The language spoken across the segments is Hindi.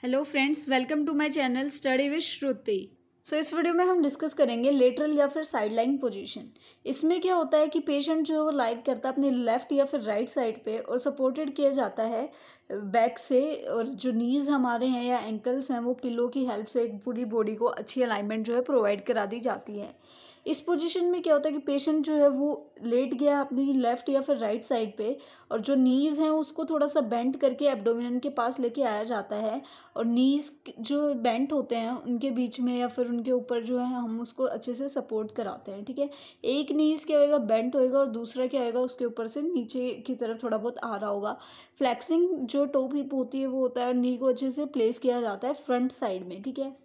Hello friends, welcome to my channel study with Shruti. इस वीडियो में हम डिस्कस करेंगे लेटरल या फिर साइड लाइन पोजिशन। इसमें क्या होता है कि पेशेंट जो वो लाइक करता है अपने लेफ्ट या फिर राइट साइड पे और सपोर्टेड किया जाता है बैक से, और जो नीज़ हमारे हैं या एंकल्स हैं वो पिलो की हेल्प से पूरी बॉडी को अच्छी अलाइनमेंट जो है प्रोवाइड करा दी जाती है। इस पोजीशन में क्या होता है कि पेशेंट जो है वो लेट गया अपनी लेफ़्ट या फिर राइट साइड पे, और जो नीज़ हैं उसको थोड़ा सा बेंड करके एब्डोमिन के पास लेके आया जाता है, और नीज़ जो बेंट होते हैं उनके बीच में या फिर उनके ऊपर जो है हम उसको अच्छे से सपोर्ट कराते हैं। ठीक है, एक नीज़ क्या होएगा, बेंट होएगा, और दूसरा क्या होएगा उसके ऊपर से नीचे की तरफ थोड़ा बहुत आ रहा होगा। फ्लैक्सिंग जो टो हिप होती है वो होता है, और नी को अच्छे से प्लेस किया जाता है फ्रंट साइड में। ठीक है,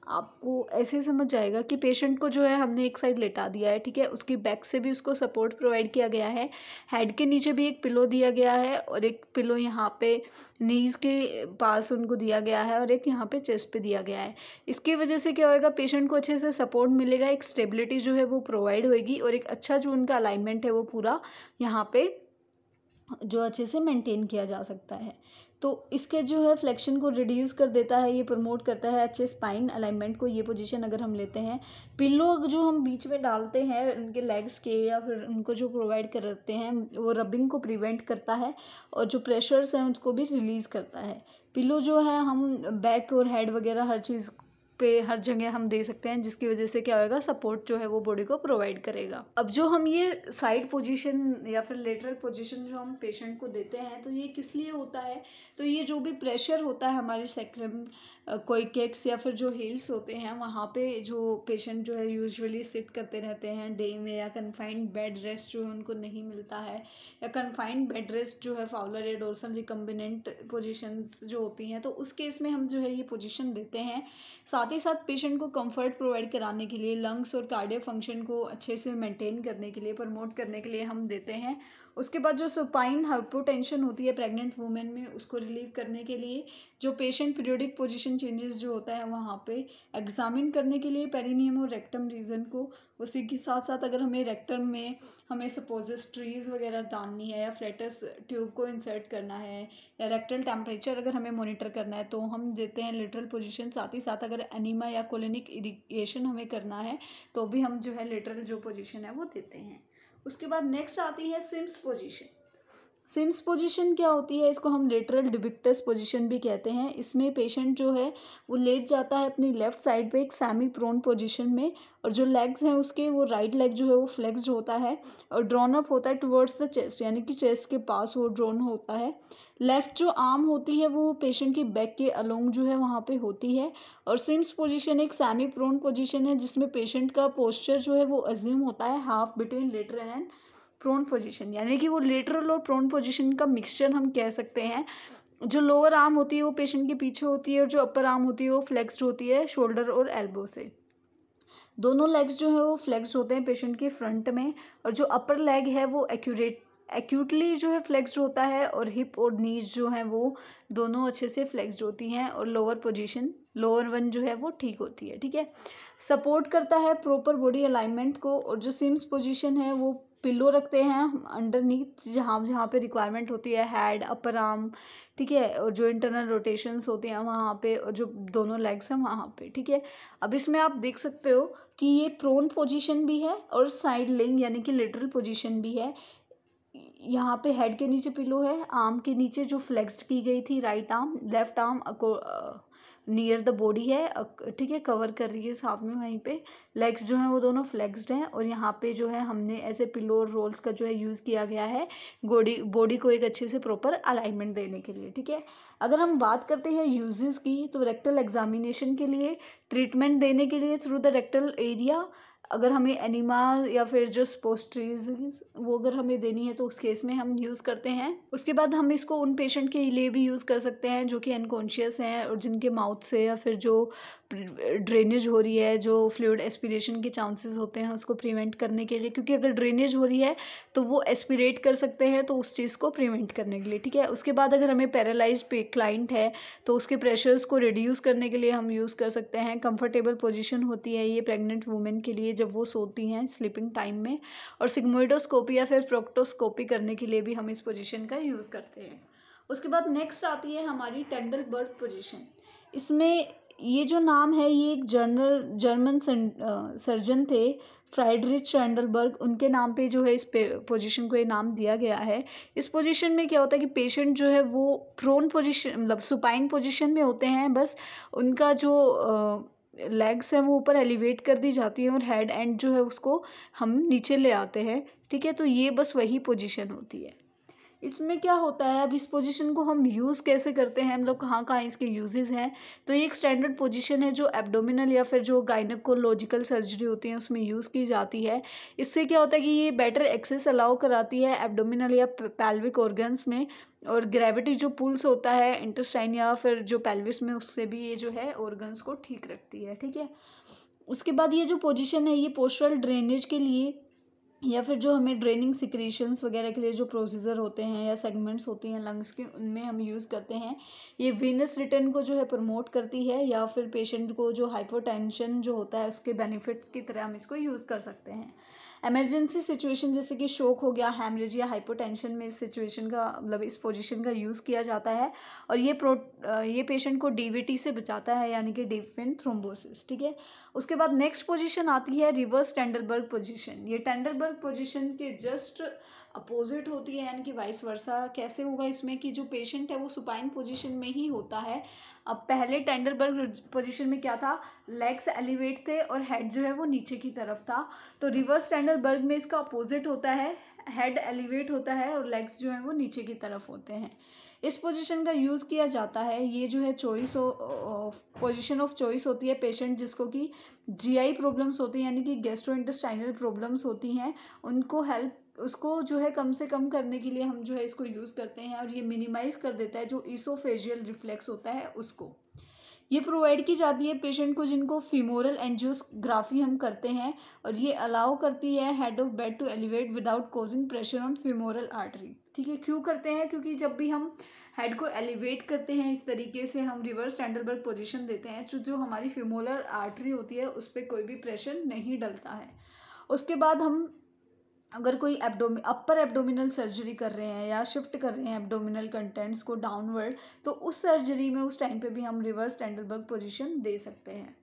आपको ऐसे समझ जाएगा कि पेशेंट को जो है हमने एक साइड लेटा दिया है। ठीक है, उसकी बैक से भी उसको सपोर्ट प्रोवाइड किया गया है, हेड के नीचे भी एक पिलो दिया गया है, और एक पिलो यहाँ पे नीज़ के पास उनको दिया गया है, और एक यहाँ पे चेस्ट पे दिया गया है। इसकी वजह से क्या होएगा, पेशेंट को अच्छे से सपोर्ट मिलेगा, एक स्टेबिलिटी जो है वो प्रोवाइड होएगी, और एक अच्छा जो उनका अलाइनमेंट है वो पूरा यहाँ पे जो अच्छे से मेंटेन किया जा सकता है। तो इसके जो है फ्लेक्शन को रिड्यूस कर देता है, ये प्रमोट करता है अच्छे स्पाइन अलाइनमेंट को। ये पोजीशन अगर हम लेते हैं, पिल्लो जो हम बीच में डालते हैं उनके लेग्स के या फिर उनको जो प्रोवाइड करते हैं वो रबिंग को प्रिवेंट करता है, और जो प्रेशर्स हैं उसको भी रिलीज़ करता है। पिल्लो जो है हम बैक और हेड वगैरह हर चीज़ पे हर जगह हम दे सकते हैं, जिसकी वजह से क्या होएगा, सपोर्ट जो है वो बॉडी को प्रोवाइड करेगा। अब जो हम ये साइड पोजीशन या फिर लेटरल पोजीशन जो हम पेशेंट को देते हैं, तो ये किस लिए होता है, तो ये जो भी प्रेशर होता है हमारे सैक्रम कोइकेक्स या फिर जो हील्स होते हैं वहाँ पे जो पेशेंट जो है यूजुअली सिट करते रहते हैं डे में, या कन्फाइंड बेड रेस्ट जो है उनको नहीं मिलता है, या कन्फाइंड बेड रेस्ट जो है फाउलर या डोर्सल रिकम्बिनेंट पोजीशंस जो होती हैं, तो उस केस में हम जो है ये पोजीशन देते हैं। साथ ही साथ पेशेंट को कंफर्ट प्रोवाइड कराने के लिए, लंग्स और कार्डियक फंक्शन को अच्छे से मेंटेन करने के लिए, प्रमोट करने के लिए हम देते हैं। उसके बाद जो सुपाइन हाइपोटेंशन होती है प्रेग्नेंट वुमेन में, उसको रिलीव करने के लिए जो पेशेंट पीरियोडिक पोजीशन चेंजेस जो होता है वहाँ पे एग्जामिन करने के लिए पेरिनियम और रेक्टम रीजन को। उसी के साथ साथ अगर हमें रेक्टम में हमें सपोजिस्ट्रीज वगैरह डालनी है, या फ्लेटस ट्यूब को इंसर्ट करना है, या रेक्टल टेम्परेचर अगर हमें मॉनिटर करना है, तो हम देते हैं लेटरल पोजीशन। साथ ही साथ अगर एनीमा या कोलिनिक इरिगेशन हमें करना है तो भी हम जो है लेटरल जो पोजीशन है वो देते हैं। उसके बाद नेक्स्ट आती है सिम्स पोजीशन। सिम्स पोजीशन क्या होती है, इसको हम लेटरल डिबिक्टस पोजीशन भी कहते हैं। इसमें पेशेंट जो है वो लेट जाता है अपनी लेफ्ट साइड पे एक सेमी प्रोन पोजीशन में, और जो लेग्स हैं उसके वो राइट लेग जो है वो फ्लेक्स्ड होता है और ड्रॉन अप होता है टुवर्ड्स द चेस्ट, यानी कि चेस्ट के पास वो ड्रॉन होता है। लेफ्ट जो आर्म होती है वो पेशेंट की बैक के अलोंग जो है वहाँ पे होती है। और सिम्स पोजीशन एक सेमी प्रोन पोजीशन है, जिसमें पेशेंट का पोस्चर जो है वो अज्यूम होता है half between lateral and prone position, यानी कि वो लेटरल और प्रोन पोजीशन का मिक्सचर हम कह सकते हैं। जो लोअर आर्म होती है वो पेशेंट के पीछे होती है, और जो अपर आर्म होती है वो फ्लेक्स्ड होती है शोल्डर और एल्बो से। दोनों लेग्स जो है वो फ्लेक्स्ड होते हैं पेशेंट के फ्रंट में, और जो अपर लेग है वो एक्यूटली जो है फ्लेक्स्ड होता है, और हिप और नीज जो है वो दोनों अच्छे से फ्लेक्स्ड होती हैं, और लोअर वन जो है वो ठीक होती है। ठीक है, सपोर्ट करता है प्रॉपर बॉडी अलाइनमेंट को। और जो सिम्स पोजीशन है वो पिलो रखते हैं अंडरनीथ, जहाँ जहाँ पे रिक्वायरमेंट होती है, हेड, अपर आर्म। ठीक है, और जो इंटरनल रोटेशंस होती हैं वहाँ पे, और जो दोनों लेग्स हैं वहाँ पे। ठीक है, अब इसमें आप देख सकते हो कि ये प्रोन पोजीशन भी है और साइड लेइंग यानी कि लेटरल पोजीशन भी है। यहाँ पे हेड के नीचे पिलो है, आर्म के नीचे जो फ्लेक्स्ड की गई थी right arm, left arm near the body है। ठीक है, कवर कर रही है साथ में वहीं पे। लेग्स जो हैं वो दोनों फ्लेक्स्ड हैं, और यहाँ पे जो है हमने ऐसे पिलो और रोल्स का जो है यूज़ किया गया है बॉडी को एक अच्छे से प्रॉपर अलाइनमेंट देने के लिए। ठीक है, अगर हम बात करते हैं यूजेस की, तो रेक्टल एग्जामिनेशन के लिए, ट्रीटमेंट देने के लिए थ्रू द रेक्टल एरिया, अगर हमें एनिमा या फिर जो स्पोस्ट्रीज वो अगर हमें देनी है तो उस केस में हम यूज़ करते हैं। उसके बाद हम इसको उन पेशेंट के लिए भी यूज़ कर सकते हैं जो कि अनकॉन्शियस हैं, और जिनके माउथ से या फिर जो ड्रेनेज हो रही है, जो फ्लूइड एस्पिरेशन के चांसेस होते हैं उसको प्रिवेंट करने के लिए, क्योंकि अगर ड्रेनेज हो रही है तो वो एस्पिरेट कर सकते हैं, तो उस चीज़ को प्रिवेंट करने के लिए। ठीक है, उसके बाद अगर हमें पैरालाइज क्लाइंट है तो उसके प्रेशर्स को रिड्यूस करने के लिए हम यूज़ कर सकते हैं। कंफर्टेबल पोजीशन होती है ये प्रेग्नेंट वुमेन के लिए जब वो सोती हैं स्लीपिंग टाइम में, और सिग्मोइडोस्कोपी या फिर प्रोक्टोस्कोपी करने के लिए भी हम इस पोजीशन का यूज़ करते हैं। उसके बाद नेक्स्ट आती है हमारी टेंडलबर्ग पोजीशन। इसमें ये जो नाम है ये एक जर्मन सर्जन थे फ्राइडरिच टेंडलबर्ग, उनके नाम पे जो है इस पोजीशन को ये नाम दिया गया है। इस पोजीशन में क्या होता है कि पेशेंट जो है वो प्रोन पोजीशन मतलब सुपाइन पोजीशन में होते हैं, बस उनका जो लेग्स हैं वो ऊपर एलिवेट कर दी जाती है और हेड एंड जो है उसको हम नीचे ले आते हैं, ठीक है। तो ये बस वही पोजीशन होती है। इसमें क्या होता है, अब इस पोजीशन को हम यूज़ कैसे करते हैं, मतलब कहाँ कहाँ इसके यूजेस हैं। तो ये एक स्टैंडर्ड पोजीशन है जो एब्डोमिनल या फिर जो गायनेकोलॉजिकल सर्जरी होती है उसमें यूज़ की जाती है। इससे क्या होता है कि ये बेटर एक्सेस अलाउ कराती है एब्डोमिनल या पेल्विक ऑर्गन्स में, और ग्रेविटी जो पुल्स होता है इंटेस्टाइन या फिर जो पेल्विस में, उससे भी ये जो है ऑर्गन्स को ठीक रखती है, ठीक है। उसके बाद ये जो पोजीशन है ये पोस्टरल ड्रेनेज के लिए या फिर जो हमें ड्रेनिंग सिक्रीशंस वगैरह के लिए जो प्रोसीजर होते हैं या सेगमेंट्स होती हैं लंग्स के, उनमें हम यूज़ करते हैं। ये वीनस रिटर्न को जो है प्रमोट करती है, या फिर पेशेंट को जो हाइपोटेंशन जो होता है उसके बेनिफिट की तरह हम इसको यूज़ कर सकते हैं। इमरजेंसी सिचुएशन जैसे कि शोक हो गया, हैमरेज या हाइपोटेंशन में इस सिचुएशन का मतलब इस पोजीशन का यूज़ किया जाता है। और ये पेशेंट को डीवीटी से बचाता है, यानी कि डीप वेन थ्रोम्बोसिस, ठीक है। उसके बाद नेक्स्ट पोजीशन आती है रिवर्स टेंडलबर्ग पोजीशन। ये टेंडलबर्ग पोजीशन के जस्ट अपोजिट होती है, यानी कि वाइस वर्सा। कैसे होगा इसमें कि जो पेशेंट है वो सुपाइन पोजीशन में ही होता है। अब पहले टेंडलबर्ग पोजीशन में क्या था, लेग्स एलिवेट थे और हेड जो है वो नीचे की तरफ था। तो रिवर्स टेंडलबर्ग में इसका अपोजिट होता है, हेड एलिवेट होता है और लेग्स जो हैं वो नीचे की तरफ होते हैं। इस पोजीशन का यूज़ किया जाता है, ये जो है पोजीशन ऑफ चॉइस होती है पेशेंट जिसको कि जीआई प्रॉब्लम्स होती हैं, यानी कि गैस्ट्रोइंटेस्टाइनल प्रॉब्लम्स होती हैं, उनको उसको जो है कम से कम करने के लिए हम जो है इसको यूज़ करते हैं। और ये मिनिमाइज़ कर देता है जो ईसोफेजियल रिफ्लेक्स होता है उसको। ये प्रोवाइड की जाती है पेशेंट को जिनको फीमोरल एंजियोग्राफी हम करते हैं, और ये अलाउ करती है head of bed to elevate without causing pressure on femoral artery, ठीक है। क्यों करते हैं, क्योंकि जब भी हम हेड को एलिवेट करते हैं इस तरीके से हम रिवर्स टेंडलबर्ग पोजीशन देते हैं, जो हमारी फीमोरल आर्टरी होती है उस पर कोई भी प्रेशर नहीं डलता है। उसके बाद हम अगर कोई अपर एब्डोमिनल सर्जरी कर रहे हैं या शिफ्ट कर रहे हैं एब्डोमिनल कंटेंट्स को डाउनवर्ड, तो उस सर्जरी में उस टाइम पे भी हम रिवर्स टेंडलबर्ग पोजीशन दे सकते हैं।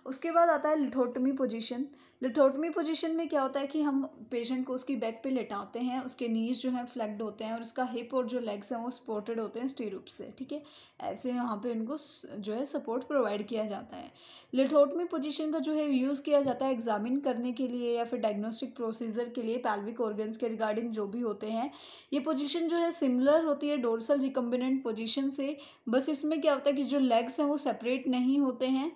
उसके बाद आता है लिथोटमी पोजीशन। लिथोटमी पोजीशन में क्या होता है कि हम पेशेंट को उसकी बैक पे लेटाते हैं, उसके नीज जो हैं फ्लेक्ड होते हैं और उसका हिप और जो लेग्स हैं वो सपोर्टेड होते हैं स्टीरूप से, ठीक है। ऐसे यहाँ पे उनको जो है सपोर्ट प्रोवाइड किया जाता है। लिथोटमी पोजीशन का जो है यूज़ किया जाता है एग्जामिन करने के लिए या फिर डायग्नोस्टिक प्रोसीजर के लिए पैल्विक ऑर्गन्स के रिगार्डिंग जो भी होते हैं। ये पोजीशन जो है सिमिलर होती है डोर्सल रिकम्बिनेंट पोजीशन से, बस इसमें क्या होता है कि जो लेग्स हैं वो सेपरेट नहीं होते हैं,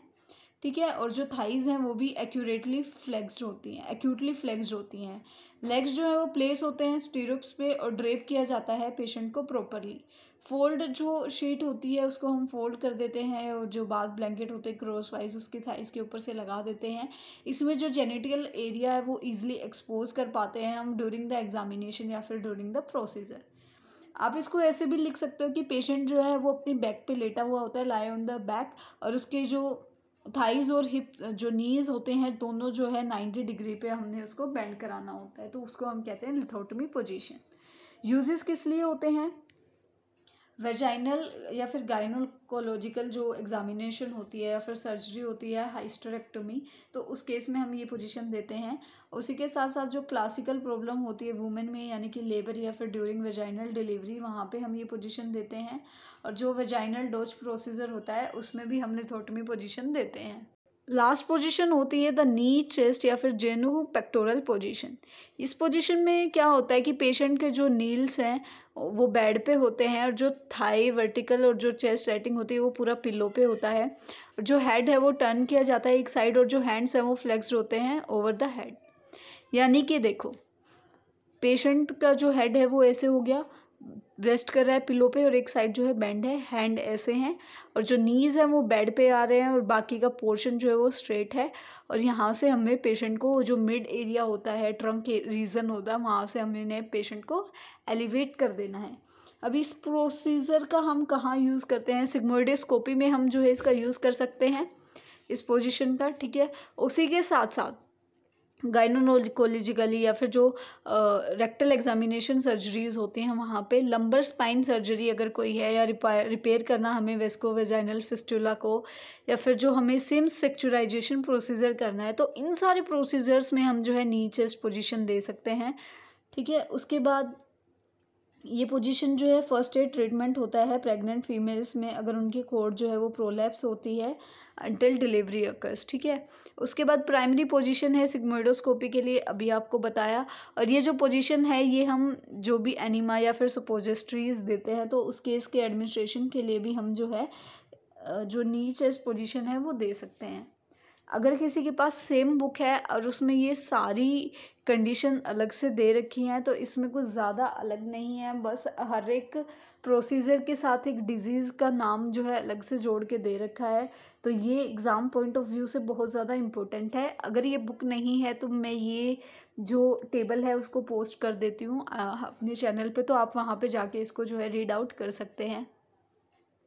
ठीक है, और जो थाइज हैं वो भी एक्यूटली फ्लेक्स्ड होती हैं। लेग्स जो है वो प्लेस होते हैं स्टीरप्स पे और ड्रेप किया जाता है पेशेंट को प्रॉपरली। फोल्ड जो शीट होती है उसको हम फोल्ड कर देते हैं, और जो बाथ ब्लैंकेट होते हैं क्रॉस वाइज उसके थाइज के ऊपर से लगा देते हैं। इसमें जो जेनिटल एरिया है वो ईजिली एक्सपोज कर पाते हैं हम ड्यूरिंग द एग्जामिनेशन या फिर ड्यूरिंग द प्रोसीजर। आप इसको ऐसे भी लिख सकते हो कि पेशेंट जो है वो अपनी बैक पे लेटा हुआ होता है, लाई ऑन द बैक, और उसके जो थाइज और हिप जो नीज होते हैं दोनों जो है 90 डिग्री पे हमने उसको बेंड कराना होता है, तो उसको हम कहते हैं लिथोटमी पोजीशन। यूजेस किस लिए होते हैं, वेजाइनल या फिर गायनोकोलॉजिकल जो एग्जामिनेशन होती है या फिर सर्जरी होती है हाइस्टेरेक्टोमी, तो उस केस में हम ये पोजीशन देते हैं। उसी के साथ साथ जो क्लासिकल प्रॉब्लम होती है वुमेन में, यानी कि लेबर या फिर ड्यूरिंग वेजाइनल डिलीवरी, वहाँ पे हम ये पोजीशन देते हैं। और जो वेजाइनल डोज प्रोसीजर होता है उसमें भी हम लिथोटमी पोजीशन देते हैं। लास्ट पोजीशन होती है द नी चेस्ट या फिर जेनु पेक्टोरल पोजीशन। इस पोजीशन में क्या होता है कि पेशेंट के जो नील्स हैं वो बेड पे होते हैं, और जो थाई वर्टिकल और जो चेस्ट राइटिंग होती है वो पूरा पिलो पे होता है, और जो हेड है वो टर्न किया जाता है एक साइड, और जो हैंड्स हैं वो फ्लेक्स्ड होते हैं ओवर द हेड। यानी कि देखो पेशेंट का जो हेड है वो ऐसे हो गया, रेस्ट कर रहा है पिलो पे, और एक साइड जो है बेंड है, हैंड ऐसे हैं, और जो नीज है वो बेड पे आ रहे हैं और बाकी का पोर्शन जो है वो स्ट्रेट है। और यहाँ से हमें पेशेंट को जो मिड एरिया होता है, ट्रंक रीजन होता है, वहाँ से हमने पेशेंट को एलिवेट कर देना है। अब इस प्रोसीजर का हम कहाँ यूज़ करते हैं, सिग्मोइडोस्कोपी में हम जो है इसका यूज़ कर सकते हैं इस पोजीशन का, ठीक है। उसी के साथ साथ गायनोकोलॉजिकली या फिर जो रेक्टल एग्जामिनेशन सर्जरीज होती हैं वहाँ पे, लंबर स्पाइन सर्जरी अगर कोई है, या रिपेयर करना हमें वेस्को वेजाइनल फिस्टुला को, या फिर जो हमें सिम्स सेक्चुराइजेशन प्रोसीजर करना है, तो इन सारे प्रोसीजर्स में हम जो है नी चेस्ट पोजीशन दे सकते हैं। ठीक है, उसके बाद ये पोजीशन जो है फर्स्ट एड ट्रीटमेंट होता है प्रेग्नेंट फीमेल्स में अगर उनकी कोर्ड जो है वो प्रोलैप्स होती है अंटिल डिलीवरी अकर्स। ठीक है, उसके बाद प्राइमरी पोजीशन है सिग्मोइडोस्कोपी के लिए, अभी आपको बताया। और ये जो पोजीशन है ये हम जो भी एनीमा या फिर सपोजिस्ट्रीज देते हैं तो उस केस के एडमिनिस्ट्रेशन के लिए भी हम जो है जो नी चेस्ट पोजीशन है वो दे सकते हैं। अगर किसी के पास सेम बुक है और उसमें ये सारी कंडीशन अलग से दे रखी हैं तो इसमें कुछ ज़्यादा अलग नहीं है, बस हर एक प्रोसीजर के साथ एक डिज़ीज़ का नाम जो है अलग से जोड़ के दे रखा है। तो ये एग्ज़ाम पॉइंट ऑफ व्यू से बहुत ज़्यादा इम्पोर्टेंट है। अगर ये बुक नहीं है तो मैं ये जो टेबल है उसको पोस्ट कर देती हूँ अपने चैनल पे, तो आप वहाँ पे जाके इसको जो है रीड आउट कर सकते हैं।